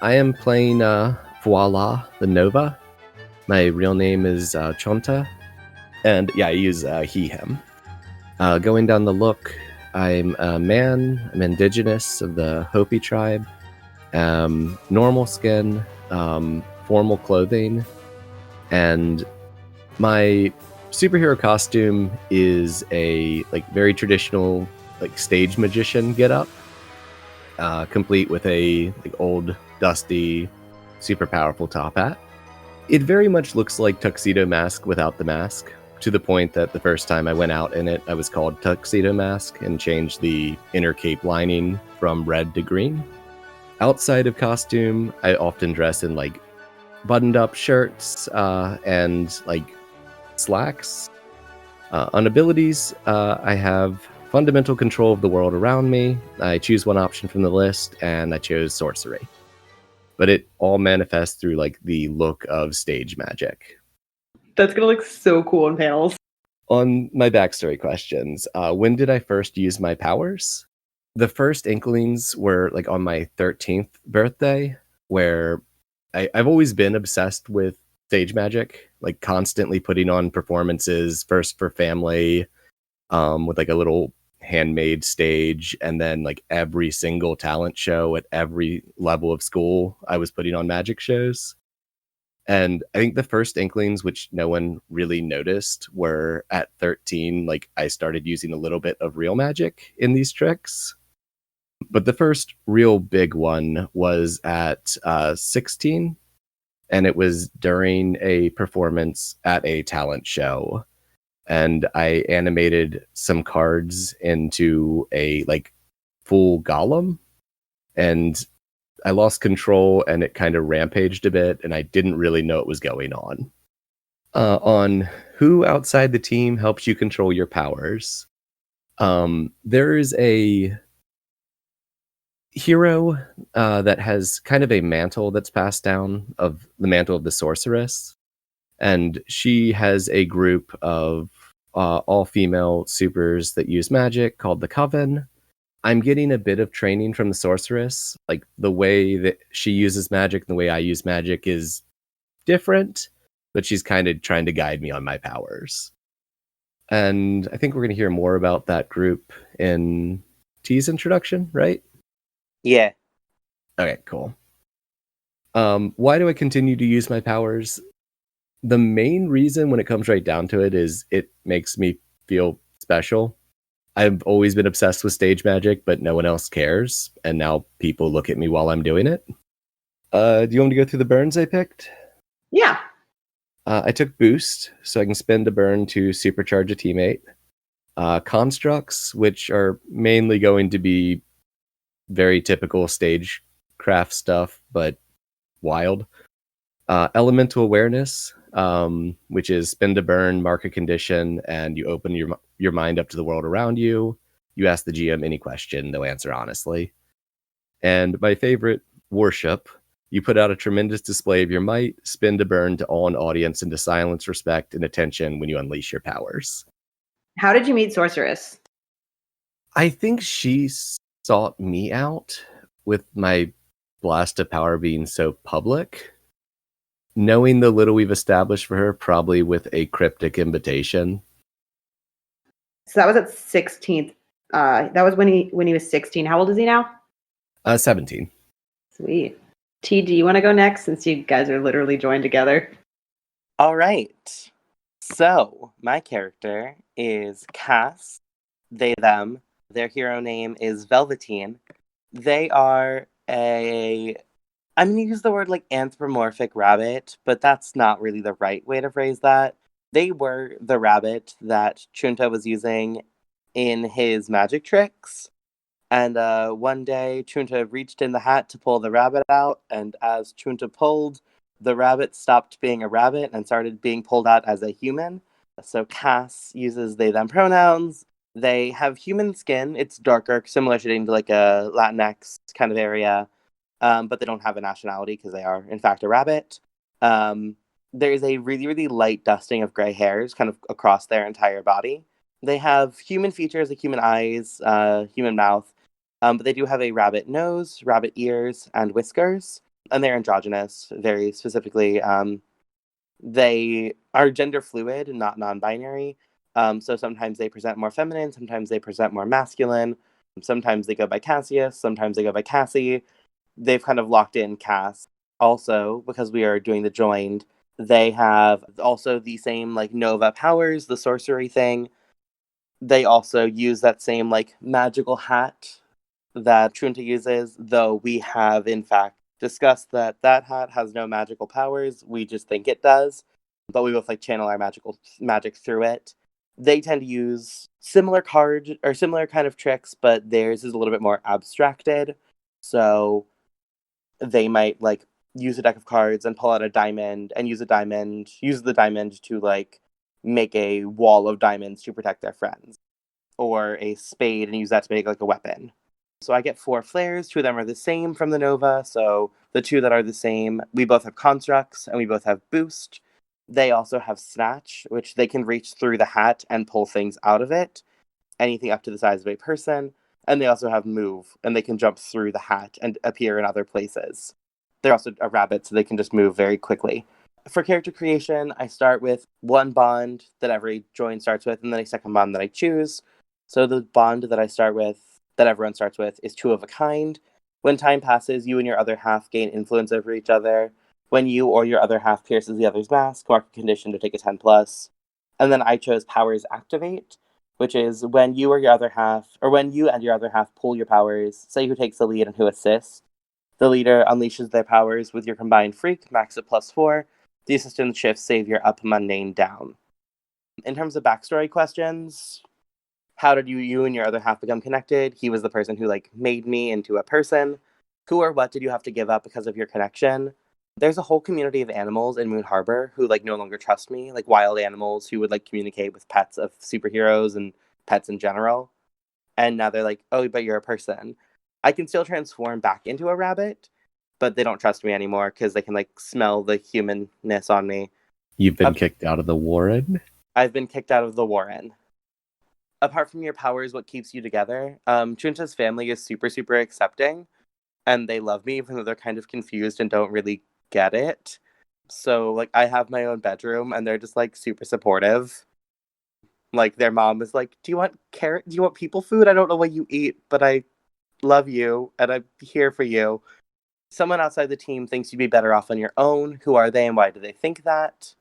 I am playing Voila, the Nova. My real name is Chonta, and yeah, I use he, him. Going down the look, I'm a man, I'm indigenous of the Hopi tribe, normal skin, formal clothing, and my superhero costume is a very traditional stage magician getup, complete with a old dusty, super powerful top hat. It very much looks like Tuxedo Mask without the mask, to the point that the first time I went out in it, I was called Tuxedo Mask and changed the inner cape lining from red to green. Outside of costume, I often dress in buttoned up shirts and slacks. On abilities, I have fundamental control of the world around me. I choose one option from the list, and I chose sorcery. But it all manifests through the look of stage magic. That's gonna look so cool in panels. On my backstory questions, when did I first use my powers? The first inklings were on my 13th birthday, where I've always been obsessed with stage magic, constantly putting on performances, first for family, with a little handmade stage, and then every single talent show at every level of school, I was putting on magic shows. And I think the first inklings, which no one really noticed, were at 13. I started using a little bit of real magic in these tricks. But the first real big one was at 16, and it was during a performance at a talent show. And I animated some cards into a full golem, and I lost control and it kind of rampaged a bit, and I didn't really know what was going on. On who outside the team helps you control your powers, there is a hero that has kind of a mantle that's passed down, of the mantle of the sorceress, and she has a group of all-female supers that use magic called the Coven. I'm getting a bit of training from the sorceress. The way that she uses magic and the way I use magic is different, but she's kind of trying to guide me on my powers. And I think we're going to hear more about that group in T's introduction, right? Yeah. Okay, cool. Why do I continue to use my powers? The main reason, when it comes right down to it, is it makes me feel special. I've always been obsessed with stage magic, but no one else cares, and now people look at me while I'm doing it. Do you want me to go through the burns I picked? Yeah. I took Boost, so I can spend a burn to supercharge a teammate. Constructs, which are mainly going to be very typical stagecraft stuff, but wild. Elemental Awareness, which is spend a burn, mark a condition, and you open your mind up to the world around you. You ask the GM any question, they'll answer honestly. And my favorite, Worship. You put out a tremendous display of your might, spend a burn to awe an audience into silence, respect, and attention when you unleash your powers. How did you meet Sorceress? I think she sought me out with my blast of power being so public. Knowing the little we've established for her, probably with a cryptic invitation. So that was at 16th. That was when he was 16. How old is he now? 17. Sweet. T, do you want to go next, since you guys are literally joined together? All right. So my character is Cass. They, them. Their hero name is Velveteen. They are I'm going to use the word anthropomorphic rabbit, but that's not really the right way to phrase that. They were the rabbit that Chunta was using in his magic tricks. And one day, Chunta reached in the hat to pull the rabbit out, and as Chunta pulled, the rabbit stopped being a rabbit and started being pulled out as a human. So Cass uses they, them pronouns. They have human skin. It's darker, similar shading to a Latinx kind of area. But they don't have a nationality because they are, in fact, a rabbit. There is a really, really light dusting of gray hairs kind of across their entire body. They have human features, like human eyes, human mouth, but they do have a rabbit nose, rabbit ears, and whiskers. and they're androgynous, very specifically. They are gender fluid, not non-binary. So sometimes they present more feminine, sometimes they present more masculine. Sometimes they go by Cassius, sometimes they go by Cassie. They've kind of locked in Cass. Also, because we are doing the joined, they have also the same like Nova powers, the sorcery thing. They also use that same like magical hat that Trunta uses, though we have in fact discussed that that hat has no magical powers. We just think it does, but we both like channel our magic through it. They tend to use similar card or similar kind of tricks, but theirs is a little bit more abstracted. So they might like use a deck of cards and pull out a diamond and use the diamond to like make a wall of diamonds to protect their friends, or a spade and use that to make like a weapon. So I get 4 flares. 2 of them are the same from the Nova. So the 2 that are the same, we both have constructs and we both have boost. They also have snatch, which they can reach through the hat and pull things out of it, anything up to the size of a person. And they also have move, and they can jump through the hat and appear in other places. They're also a rabbit, so they can just move very quickly. For character creation, I start with 1 bond that every join starts with, and then a second bond that I choose. So the bond that I start with, that everyone starts with, is 2 of a kind. When time passes, you and your other half gain influence over each other. When you or your other half pierces the other's mask, mark a condition to take a 10+. And then I chose powers activate, which is when you and your other half pull your powers, say who takes the lead and who assists. The leader unleashes their powers with your combined freak, max at +4. The assistant shifts savior up, mundane down. In terms of backstory questions, how did you and your other half become connected? He was the person who like made me into a person. Who or what did you have to give up because of your connection? There's a whole community of animals in Moon Harbor who like no longer trust me, like wild animals who would like communicate with pets of superheroes and pets in general. And now they're like, "Oh, but you're a person." I can still transform back into a rabbit, but they don't trust me anymore because they can like smell the humanness on me. You've been kicked out of the Warren? I've been kicked out of the Warren. Apart from your powers, what keeps you together? Chunta's family is super, super accepting, and they love me, even though they're kind of confused and don't really get it. So, like, I have my own bedroom, and they're just, like, super supportive. Like, their mom is like, do you want carrot? Do you want people food? I don't know what you eat, but I love you, and I'm here for you. Someone outside the team thinks you'd be better off on your own. Who are they, and why do they think that?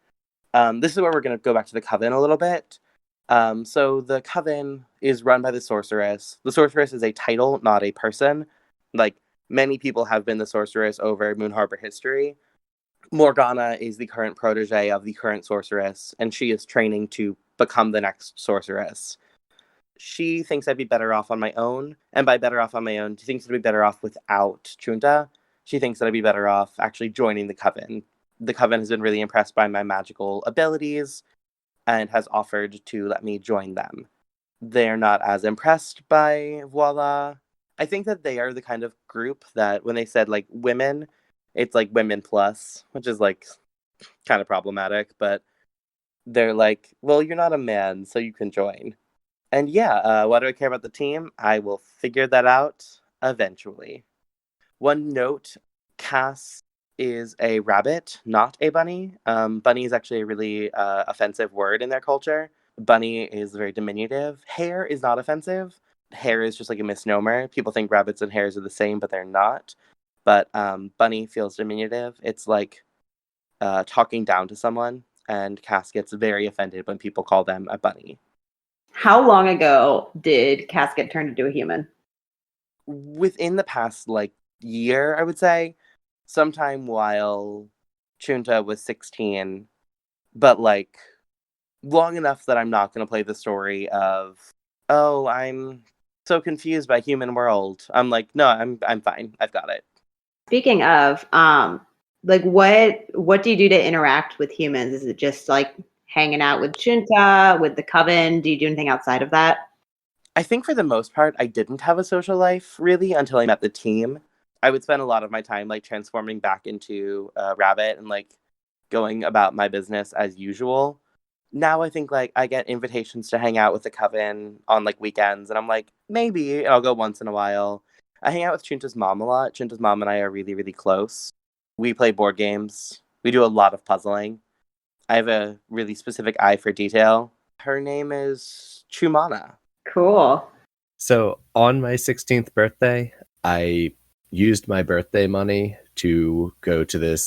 This is where we're going to go back to the Coven a little bit. So the Coven is run by the Sorceress. The Sorceress is a title, not a person. Like, many people have been the Sorceress over Moon Harbor history. Morgana is the current protege of the current Sorceress, and she is training to become the next Sorceress. She thinks I'd be better off on my own, and by better off on my own, she thinks I'd be better off without Chunta. She thinks that I'd be better off actually joining the Coven. The Coven has been really impressed by my magical abilities and has offered to let me join them. They're not as impressed by Voila. I think that they are the kind of group that when they said like women, it's like women plus, which is like kind of problematic, but they're like, well, you're not a man, so you can join. And yeah, why do I care about the team? I will figure that out eventually. One note, Cass is a rabbit, not a bunny. Bunny is actually a really offensive word in their culture. Bunny is very diminutive. Hare is not offensive. Hare is just like a misnomer. People think rabbits and hares are the same, but they're not. But bunny feels diminutive. It's like talking down to someone, and Cass gets very offended when people call them a bunny. How long ago did Cass get turned into a human? Within the past, like, year, I would say. Sometime while Chunta was 16, but, like, long enough that I'm not going to play the story of, oh, I'm so confused by human world. I'm like, no, I'm fine. I've got it. Speaking of, like what do you do to interact with humans? Is it just like hanging out with Junta, with the Coven? Do you do anything outside of that? I think for the most part, I didn't have a social life, really, until I met the team. I would spend a lot of my time, like, transforming back into a rabbit and, like, going about my business as usual. Now I think, like, I get invitations to hang out with the Coven on, like, weekends, and I'm like, maybe I'll go once in a while. I hang out with Chunta's mom a lot. Chunta's mom and I are really, really close. We play board games. We do a lot of puzzling. I have a really specific eye for detail. Her name is Chumana. Cool. So on my 16th birthday, I used my birthday money to go to the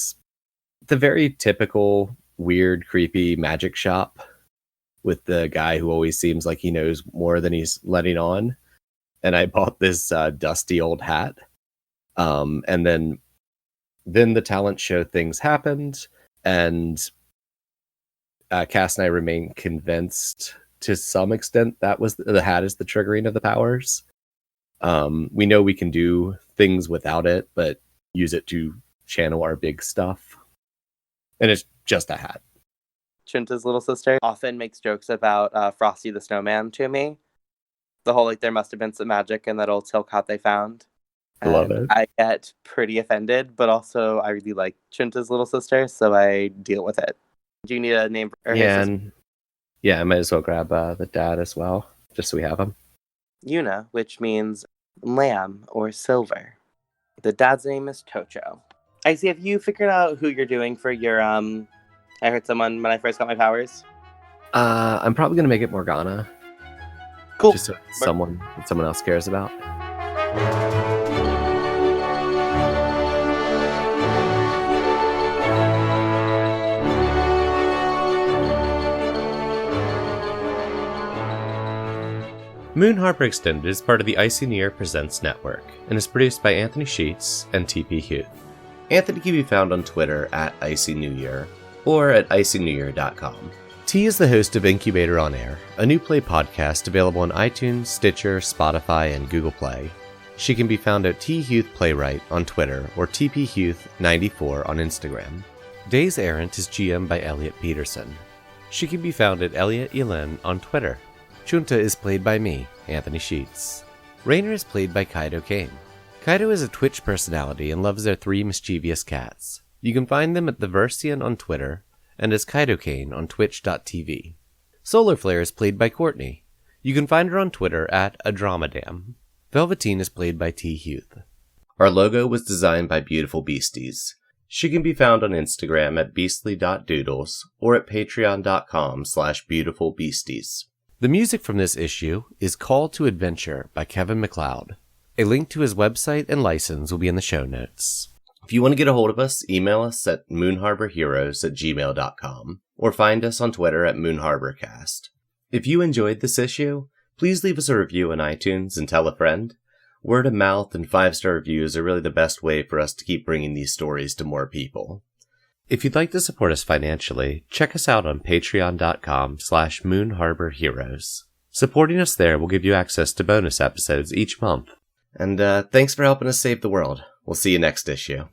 very typical, weird, creepy magic shop with the guy who always seems like he knows more than he's letting on. And I bought this dusty old hat. And then the talent show things happened, and Cass and I remain convinced to some extent that was the hat is the triggering of the powers. We know we can do things without it, but use it to channel our big stuff. And it's just a hat. Chunta's little sister often makes jokes about Frosty the Snowman to me. The whole, like, there must have been some magic in that old silk hat they found. I love it. I get pretty offended, but also I really like Chunta's little sister, so I deal with it. Do you need a name for her? Yeah, I might as well grab the dad as well, just so we have him. Yuna, which means lamb or silver. The dad's name is Tocho. I see. Have you figured out who you're doing for your I heard someone when I first got my powers. I'm probably gonna make it Morgana. Cool. Just so someone else cares about. Moon Harbor Extended is part of the Icy New Year Presents network and is produced by Anthony Sheets and TP Huth. Anthony can be found on Twitter at Icy New Year or at icynewyear.com. T is the host of Incubator on Air, a new play podcast available on iTunes, Stitcher, Spotify, and Google Play. She can be found at T Huth Playwright on Twitter or TPHuth94 on Instagram. Days Errant is GM by Elliot Peterson. She can be found at Elliot Yellen on Twitter. Chunta is played by me, Anthony Sheets. Rainer is played by Kaido Kane. Kaido is a Twitch personality and loves their 3 mischievous cats. You can find them at The Versian on Twitter and as Kaido Kane on twitch.tv. Solar Flare is played by Courtney. You can find her on Twitter at Adramadam. Velveteen is played by T. Huth. Our logo was designed by Beautiful Beasties. She can be found on Instagram at beastly.doodles or at patreon.com/beautifulbeasties. The music from this issue is Call to Adventure by Kevin MacLeod. A link to his website and license will be in the show notes. If you want to get a hold of us, email us at moonharborheroes@gmail.com or find us on Twitter at moonharborcast. If you enjoyed this issue, please leave us a review on iTunes and tell a friend. Word of mouth and 5-star reviews are really the best way for us to keep bringing these stories to more people. If you'd like to support us financially, check us out on patreon.com/moonharborheroes. Supporting us there will give you access to bonus episodes each month. And thanks for helping us save the world. We'll see you next issue.